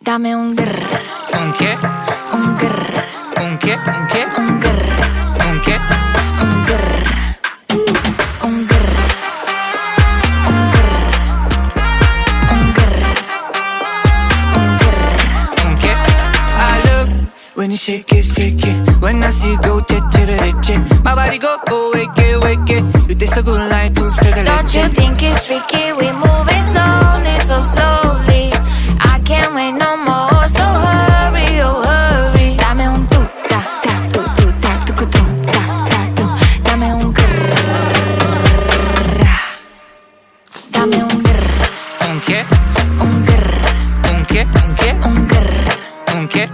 Dame un grr, ¿Un qué? un grr, ¿Un qué? ¿Un qué? un grr, ¿Un qué? un grr, un grr, un grr, un grr, un grr. ¿Un qué? I love when you shake it, shake it. When I see you go, che, che, re, che. My body go, wake it, wake it. You taste so good like dulce de Don't you leche. think it's tricky? We moving slowly, so slowly. I can't wait no more, so hurry, oh hurry. Dame un tu, ta, ta, tu, ta, tu, ta, ta, tu. Dame un grrr. Dame un grrr, ¿Un qué? un grrr, ¿Un qué? ¿Un qué? un grrr, ¿Un qué?